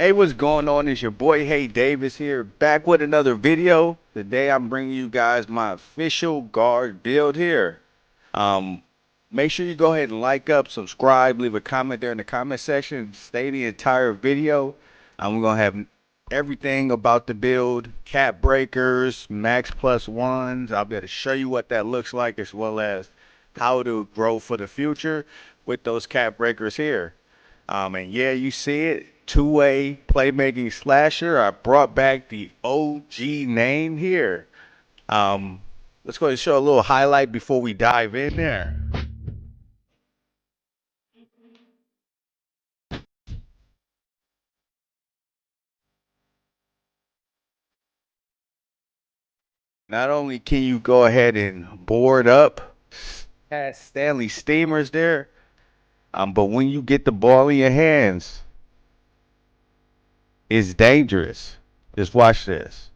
Hey, what's going on? It's your boy Hey Davis here, back with another video. Today I'm bringing you guys my official guard build here. Um, Make sure you go ahead and like up, subscribe, leave a comment there in the comment section. Stay the entire video. We're gonna have everything about the build, cap breakers, max plus ones. I'll be able to show you what that looks like as well as how to grow for the future with those cap breakers here. And yeah, you see it, two-way playmaking slasher. I brought back the OG name here. Um, let's go ahead and show a little highlight before we dive in there. Not only can you go ahead and board up, has Stanley steamers there, but when you get the ball in your hands, it's dangerous. Just watch this.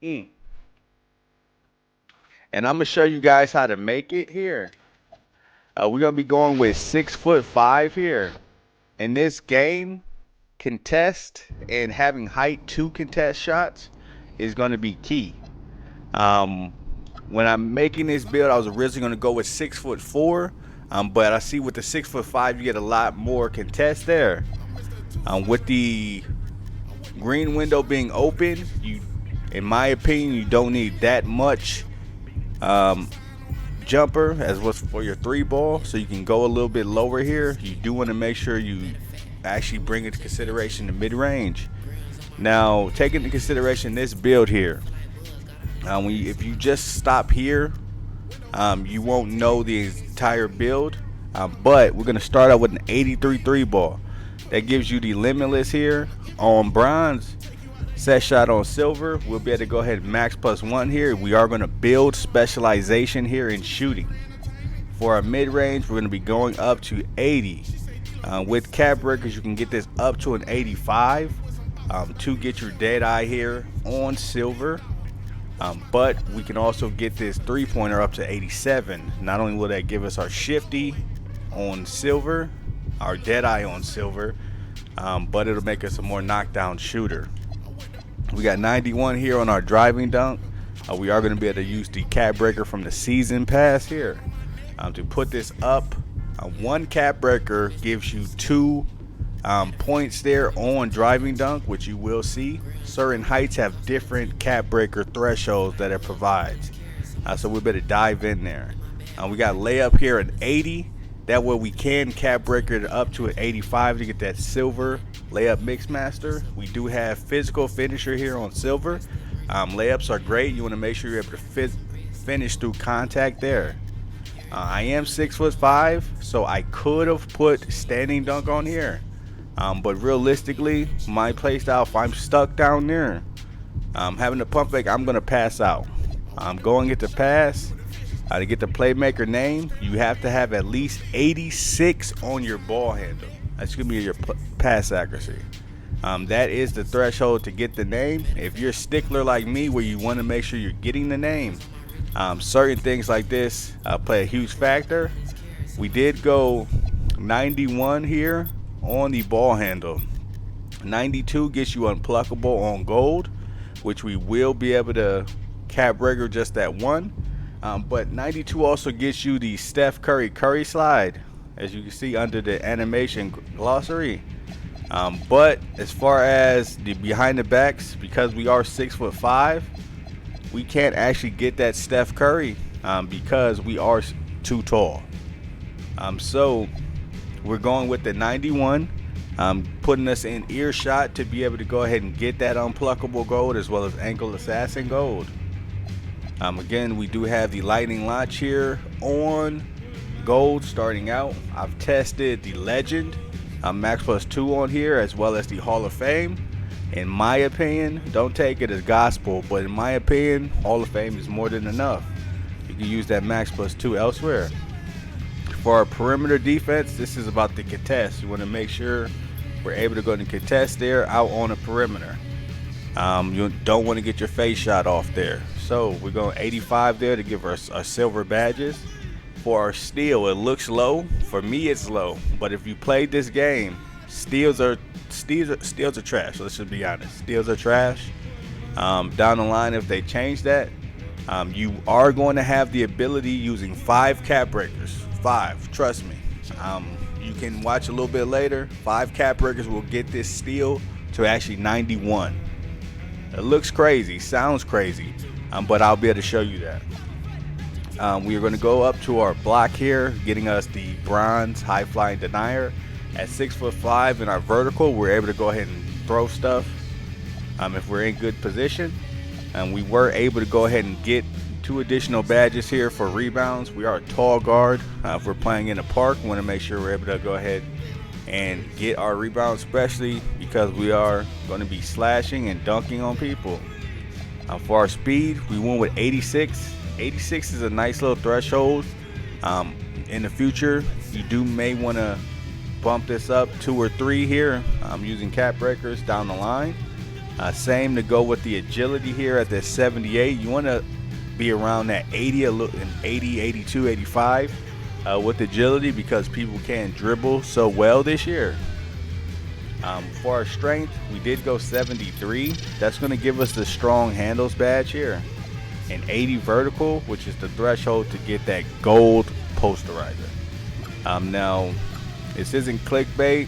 Mm. And I'm gonna show you guys how to make it here. We're gonna be going with 6'5" here. In this game, contest and having height to contest shots is going to be key. Um, when I'm making this build, I was originally going to go with 6'4", but I see with the 6'5", you get a lot more contest there. With the green window being open, in my opinion, you don't need that much jumper as was for your three ball, so you can go a little bit lower here. You do want to make sure you actually bring into consideration the mid-range. Now, take into consideration this build here. If you just stop here, you won't know the entire build. But we're gonna start out with an 83 three ball. That gives you the limitless here on bronze. Set shot on silver. We'll be able to go ahead and max plus one here. We are going to build specialization here in shooting. For our mid-range, we're going to be going up to 80. With cap breakers, you can get this up to an 85 to get your dead eye here on silver. But we can also get this three-pointer up to 87. Not only will that give us our shifty on silver, our dead eye on silver, but it'll make us a more knockdown shooter. We got 91 here on our driving dunk. We are going to be able to use the cap breaker from the season pass here to put this up. One cap breaker gives you 2 points there on driving dunk, which you will see. Certain heights have different cap breaker thresholds that it provides. So we better dive in there. We got layup here at 80. That way we can cap breaker it up to an 85 to get that silver layup mix master. We do have physical finisher here on silver. Layups are great. You want to make sure you're able to finish through contact there. I am 6'5", so I could have put standing dunk on here. But realistically, my play style, if I'm stuck down there, having a pump fake, I'm going to pass out. I'm going to get the pass. To get the playmaker name, you have to have at least 86 on your ball handle. That's going to be your pass accuracy. That is the threshold to get the name. If you're a stickler like me where you want to make sure you're getting the name, certain things like this play a huge factor. We did go 91 here on the ball handle. 92 gets you unpluckable on gold, which we will be able to cap breaker just that one. But 92 also gets you the Steph Curry slide, as you can see under the animation glossary. But as far as the behind the backs, because we are 6'5", we can't actually get that Steph Curry because we are too tall. So we're going with the 91, putting us in earshot to be able to go ahead and get that unpluckable gold as well as ankle assassin gold. Again, we do have the lightning launch here on gold starting out. I've tested the legend max plus 2 on here as well as the Hall of Fame. In my opinion, don't take it as gospel, but in my opinion, Hall of Fame is more than enough. You can use that max plus 2 elsewhere. For our perimeter defense, this is about the contest. You want to make sure we're able to go and contest there out on the perimeter. You don't want to get your face shot off there. So we're going 85 there to give us our silver badges. For our steal, it looks low. For me, it's low. But if you played this game, steals are trash. Let's just be honest. Steals are trash. Down the line, if they change that, you are going to have the ability using 5 cap breakers. 5, trust me. You can watch a little bit later. 5 cap breakers will get this steal to actually 91. It looks crazy, sounds crazy, but I'll be able to show you that. We are going to go up to our block here, getting us the bronze high flying denier. At 6'5" in our vertical, we're able to go ahead and throw stuff if we're in good position. We were able to go ahead and get 2 additional badges here for rebounds. We are a tall guard. If we're playing in a park, we want to make sure we're able to go ahead and get our rebounds, especially because we are going to be slashing and dunking on people. For our speed, we went with 86. 86 is a nice little threshold. In the future, you may want to bump this up 2 or 3 here using cap breakers down the line. Same to go with the agility here at the 78. You want to be around that 80, 82, 85 with agility, because people can't dribble so well this year. For our strength, we did go 73. That's going to give us the strong handles badge here. And 80 vertical, which is the threshold to get that gold posterizer. Now, this isn't clickbait.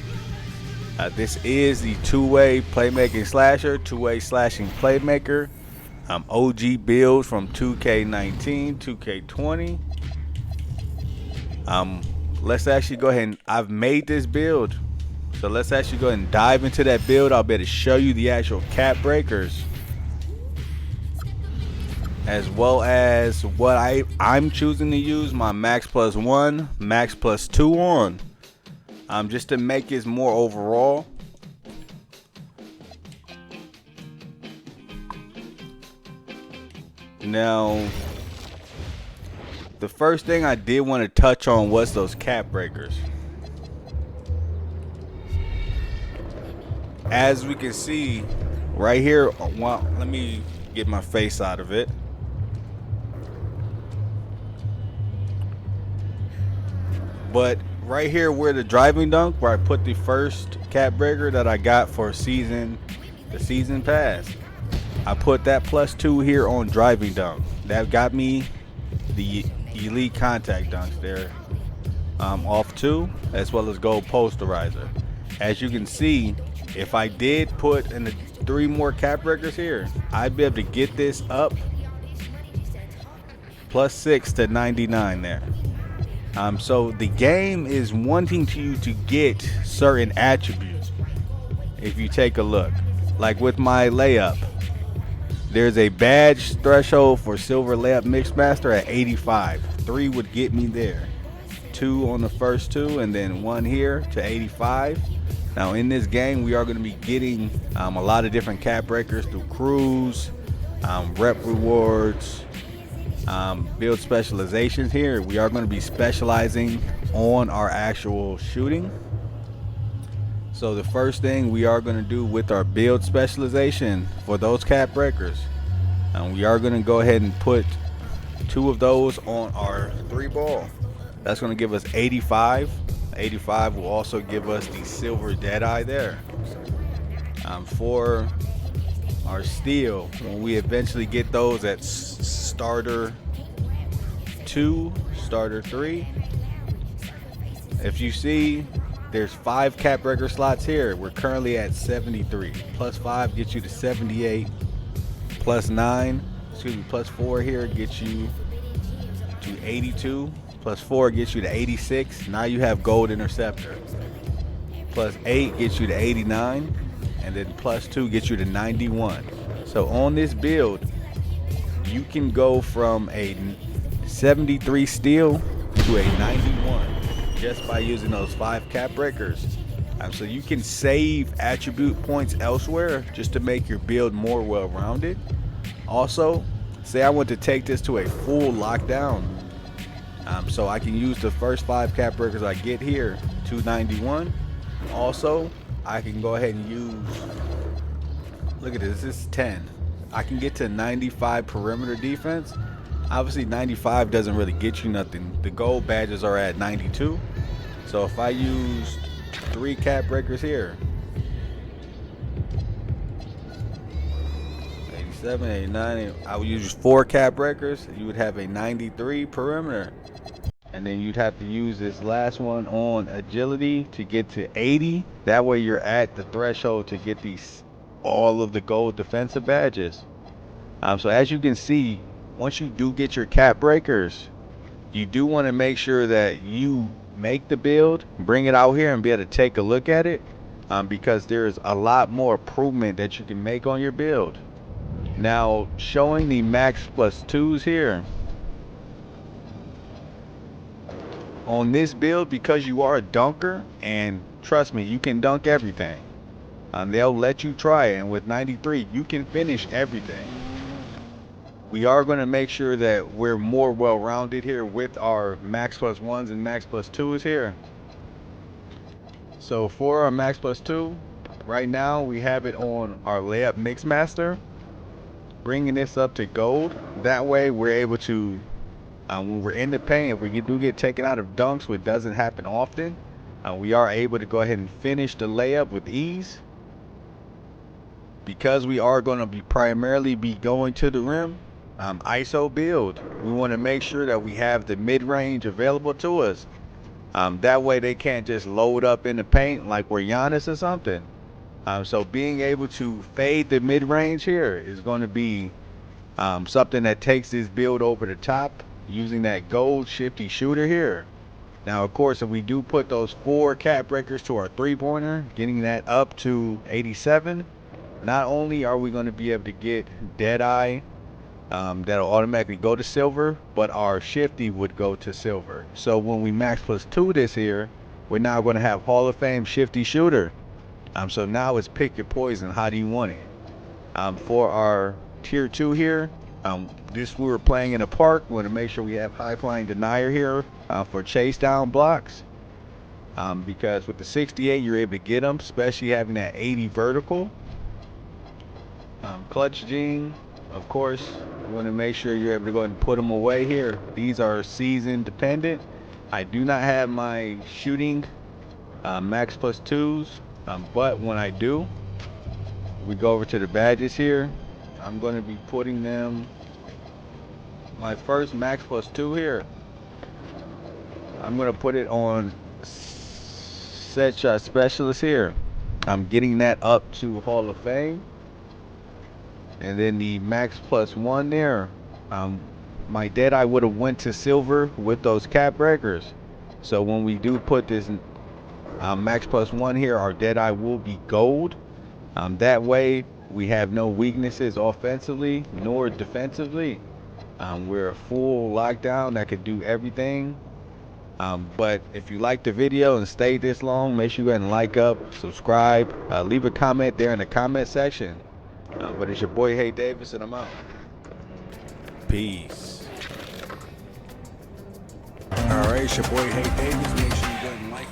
This is the 2-way playmaking slasher, 2-way slashing playmaker. OG build from 2K19, 2K20. Let's actually go ahead and I've made this build. So let's actually go ahead and dive into that build. I'll be able to show you the actual cap breakers, as well as what I'm choosing to use my max +1, max +2 on. Just to make it more overall. Now, the first thing I did want to touch on was those cap breakers. As we can see right here, well, let me get my face out of it. But right here where the driving dunk, where I put the first cap breaker that I got for the season pass, I put that +2 here on driving dunk. That got me the elite contact dunks there, off 2, as well as gold posterizer. As you can see, if I did put in the 3 more cap breakers here, I'd be able to get this up +6 to 99 there. So the game is wanting you to get certain attributes. If you take a look, like with my layup, there's a badge threshold for silver layup mixmaster at 85. 3 would get me there. 2 on the first 2, and then 1 here to 85. Now in this game, we are going to be getting a lot of different cap breakers through crews, rep rewards, build specializations here. We are going to be specializing on our actual shooting. So the first thing we are going to do with our build specialization for those cap breakers, we are going to go ahead and put 2 of those on our 3 ball. That's going to give us 85. 85 will also give us the silver deadeye there. For our steal, when we eventually get those at starter 2, starter 3, if you see, there's 5 cap breaker slots here. We're currently at 73. +5 gets you to 78. +9, +4 here gets you to 82. +4 gets you to 86. Now you have gold interceptor. +8 gets you to 89. And then +2 gets you to 91. So on this build, you can go from a 73 steal to a 91 just by using those 5 cap breakers. So you can save attribute points elsewhere just to make your build more well-rounded. Also, say I want to take this to a full lockdown, so I can use the first 5 cap breakers I get here to 91. Also, I can go ahead and use, look at this is 10. I can get to 95 perimeter defense Obviously 95 doesn't really get you nothing. The gold badges are at 92. So if I used 3 cap breakers here, 87, 89, I would use 4 cap breakers, you would have a 93 perimeter. And then you'd have to use this last one on agility to get to 80. That way you're at the threshold to get these all of the gold defensive badges. So as you can see, once you do get your cap breakers, you do want to make sure that you make the build, bring it out here and be able to take a look at it, because there's a lot more improvement that you can make on your build. Now, showing the max plus 2s here. On this build, because you are a dunker, and trust me, you can dunk everything. They'll let you try it, and with 93, you can finish everything. We are going to make sure that we're more well-rounded here with our max plus 1s and max plus 2s here. So for our max plus 2, right now we have it on our layup mix master, bringing this up to gold. That way we're able to, when we're in the paint, if we do get taken out of dunks, which doesn't happen often, we are able to go ahead and finish the layup with ease. Because we are going to be primarily going to the rim, ISO build, we want to make sure that we have the mid-range available to us. That way they can't just load up in the paint like we're Giannis or something. So being able to fade the mid-range here is going to be something that takes this build over the top, using that gold shifty shooter here. Now, of course, if we do put those 4 cap breakers to our 3-pointer, getting that up to 87, not only are we going to be able to get Deadeye, that'll automatically go to silver, but our shifty would go to silver. So when we max plus 2 this here, we're now going to have Hall of Fame shifty shooter. So now it's pick your poison. How do you want it? For our tier 2 here, this we were playing in a park. We want to make sure we have high flying denier here for chase down blocks. Because with the 68, you're able to get them, especially having that 80 vertical. Clutch gene, of course, you want to make sure you're able to go ahead and put them away here. These are season dependent. I do not have my shooting max plus 2s, but when I do, we go over to the badges here. I'm going to be putting them, my first max plus 2 here, I'm going to put it on set shot specialist here. I'm getting that up to Hall of Fame. And then the max plus 1 there, my Deadeye would have went to silver with those cap breakers. So when we do put this max plus 1 here, our Deadeye will be gold. That way we have no weaknesses offensively nor defensively. We're a full lockdown that could do everything. But if you like the video and stayed this long, make sure you go ahead and like up, subscribe, leave a comment there in the comment section. But it's your boy Hey Davis, and I'm out. Peace. All right, it's your boy Hey Davis. Make sure you go and like